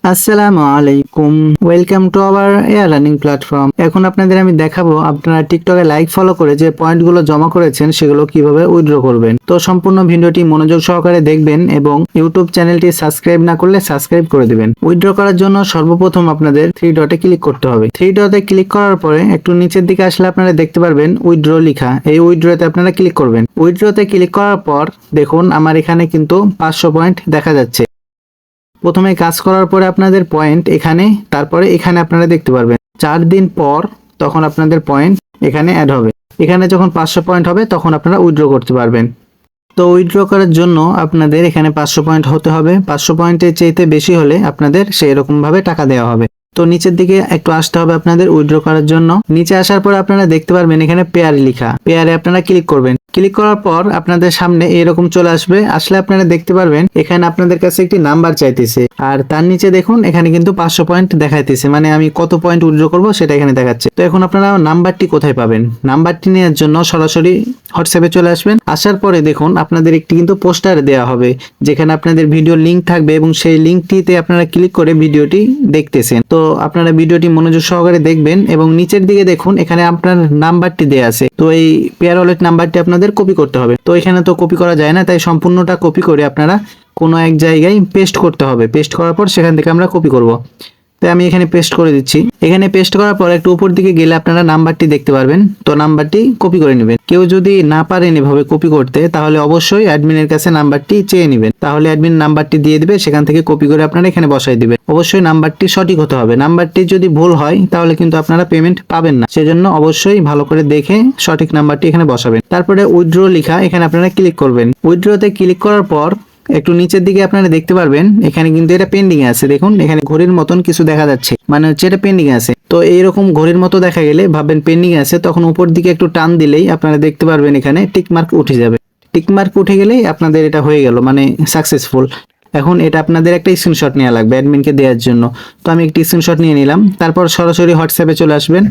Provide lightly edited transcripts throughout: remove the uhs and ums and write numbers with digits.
আসসালামু আলাইকুম, welcome to our learning platform. এখন আপনাদের আমি দেখাবো আপনারা টিকটকে লাইক ফলো করে যে পয়েন্টগুলো জমা করেছেন সেগুলো কিভাবে উইথড্র করবেন। তো সম্পূর্ণ ভিডিওটি মনোযোগ সহকারে দেখবেন এবং ইউটিউব চ্যানেলটি সাবস্ক্রাইব না করলে সাবস্ক্রাইব করে দিবেন। উইথড্র করার জন্য সর্বপ্রথম আপনাদের থ্রি ডটে ক্লিক করতে হবে। থ্রি ডটে ক্লিক করার পরে একটু নিচের দিকে আসলে আপনারা দেখতে পারবেন উইথড্র লেখা। এই উইথড্রতে আপনারা ক্লিক করবেন। উইথড্রতে ক্লিক করার পর দেখুন আমার এখানে কিন্তু 500 পয়েন্ট দেখা যাচ্ছে। প্রথমে কাজ করার পরে আপনাদের পয়েন্ট এখানে, তারপরে এখানে আপনারা দেখতে পারবেন 4 দিন পর তখন আপনাদের পয়েন্ট এখানে অ্যাড হবে। এখানে যখন 500 পয়েন্ট হবে তখন আপনারা উইথড্র করতে পারবেন। তো উইথড্র করার জন্য আপনাদের এখানে 500 পয়েন্ট হতে হবে। 500 পয়েন্টের চাইতে বেশি হলে আপনাদের সেই রকম ভাবে টাকা দেওয়া হবে। তো নিচের দিকে একটু আসতে হবে আপনাদের উইথড্র করার জন্য। নিচে আসার পর আপনারা দেখতে পারবেন এখানে পেয়ার লেখা। পেয়ারে আপনারা ক্লিক করবেন। ক্লিক করার পর আপনাদের সামনে এরকম চলে আসবে। আসলে আপনারা দেখতে পারবেন এখানে আপনাদের কাছে একটি নাম্বার চাইতেছে, আর তার নিচে দেখুন এখানে কিন্তু 500 পয়েন্ট দেখাইতেছে, মানে আমি কত পয়েন্ট উইথড্র করব সেটা এখানে দেখাচ্ছে। তো এখন আপনারা নাম্বারটি কোথায় পাবেন? নাম্বারটি নেওয়ার জন্য সরাসরি হোয়াটসঅ্যাপে চলে আসবেন। আসার পরে দেখুন আপনাদের একটি কিন্তু পোস্টার দেওয়া হবে, যেখানে আপনাদের ভিডিও লিংক থাকবে এবং সেই লিংকটিতে আপনারা ক্লিক করে ভিডিওটি দেখতেছেন। তো আপনারা ভিডিওটি মনোযোগ সহকারে দেখবেন এবং নিচের দিকে দেখুন এখানে আপনার নাম্বারটি দেওয়া আছে। তো এই পেয়ার ওয়ালেট নাম্বারটি আপনাদের কপি করতে হবে। তো এখানে তো কপি করা যায় না, তাই সম্পূর্ণটা কপি করে আপনারা কোনো এক জায়গায় পেস্ট করতে হবে। পেস্ট করার পর সেখান থেকে আমরা কপি করব। তাই আমি এখানে পেস্ট করে দিচ্ছি। এখানে পেস্ট করার পর একটু উপর দিকে গেলে আপনারা নাম্বারটি দেখতে পারবেন। তো নাম্বারটি কপি করে নেবেন। কেউ যদি না পারেন এভাবে কপি করতে, তাহলে অবশ্যই অ্যাডমিনের কাছে নাম্বারটি চেয়ে নেবেন। তাহলে অ্যাডমিন নাম্বারটি দিয়ে দিবে, সেখান থেকে কপি করে আপনারা এখানে বসাই দিবেন। অবশ্যই নাম্বারটি সঠিক হতে হবে। নাম্বারটি যদি ভুল হয় তাহলে কিন্তু আপনারা পেমেন্ট পাবেন না। সেজন্য অবশ্যই ভালো করে দেখে সঠিক নাম্বারটি এখানে বসাবেন। তারপরে উইথড্র লেখা, এখানে আপনারা ক্লিক করবেন। উইথড্রতে ক্লিক করার পর একটু নিচের দিকে আপনারা দেখতে পারবেন এখানে কিন্তু এটা পেন্ডিং আছে। দেখুন এখানে ঘড়ির মতন কিছু দেখা যাচ্ছে, মানে হচ্ছে এটা পেন্ডিং আছে। তো এইরকম ঘড়ির মতো দেখা গেলে ভাববেন পেন্ডিং আছে, তখন উপর দিকে একটু টান দিলেই আপনারা দেখতে পারবেন এখানে টিক মার্ক উঠে যাবে। টিক মার্ক উঠে গেলেই আপনাদের এটা হয়ে গেল, মানে সাকসেসফুল। এখন এটা আপনাদের একটা স্ক্রিনশট নেওয়া লাগবে অ্যাডমিনকে দেওয়ার জন্য। তো আমি একটি স্ক্রিনশট নিয়ে নিলাম। তারপর সরাসরি হোয়াটসঅ্যাপে চলে আসবেন।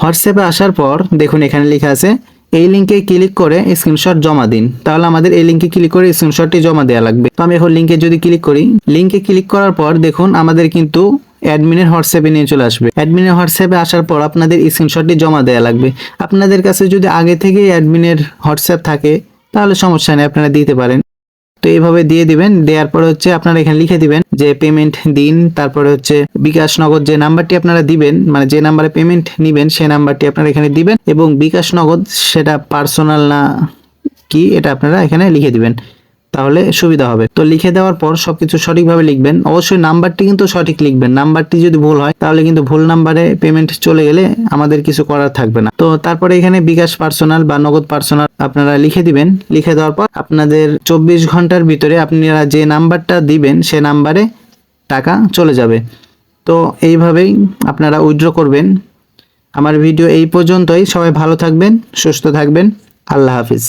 হোয়াটসঅ্যাপে আসার পর দেখুন এখানে লেখা আছে এই লিঙ্কে ক্লিক করে স্ক্রিনশট জমা দিন। তাহলে আমাদের এই লিঙ্কে ক্লিক করে স্ক্রিনশটটি জমা দেওয়া লাগবে। তো আমি এখন লিঙ্কে যদি ক্লিক করি, লিঙ্কে ক্লিক করার পর দেখুন আমাদের কিন্তু অ্যাডমিনের হোয়াটসঅ্যাপে নিয়ে চলে আসবে। অ্যাডমিনের হোয়াটসঅ্যাপে আসার পর আপনাদের স্ক্রিনশটটি জমা দেওয়া লাগবে। আপনাদের কাছে যদি আগে থেকে অ্যাডমিনের হোয়াটসঅ্যাপ থাকে তাহলে সমস্যা নেই, আপনারা দিতে পারেন। তো এইভাবে দিয়ে দিবেন। দেওয়ার পরে হচ্ছে আপনারা এখানে লিখে দিবেন যে পেমেন্ট দিন, তারপরে হচ্ছে বিকাশ নগদ যে নাম্বারটি আপনারা দিবেন, মানে যে নাম্বারে পেমেন্ট নিবেন সেই নাম্বারটি আপনারা এখানে দিবেন, এবং বিকাশ নগদ সেটা পার্সোনাল না কি এটা আপনারা এখানে লিখে দিবেন, তাহলে সুবিধা হবে। তো লিখে দেওয়ার পর সবকিছু সঠিকভাবে লিখবেন। অবশ্যই নাম্বারটি কিন্তু সঠিক লিখবেন। নাম্বারটি যদি ভুল হয় তাহলে কিন্তু ভুল নাম্বারে পেমেন্ট চলে গেলে আমাদের কিছু করার থাকবে না। তো তারপরে এখানে বিকাশ পার্সোনাল বা নগদ পার্সোনাল আপনারা লিখে দিবেন। লিখে দেওয়ার পর আপনাদের 24 ঘন্টার ভিতরে আপনারা যে নাম্বারটা দিবেন সে নাম্বারে টাকা চলে যাবে। তো এইভাবেই আপনারা উইথড্র করবেন। আমার ভিডিও এই পর্যন্তই। সবাই ভালো থাকবেন, সুস্থ থাকবেন। আল্লাহ হাফিজ।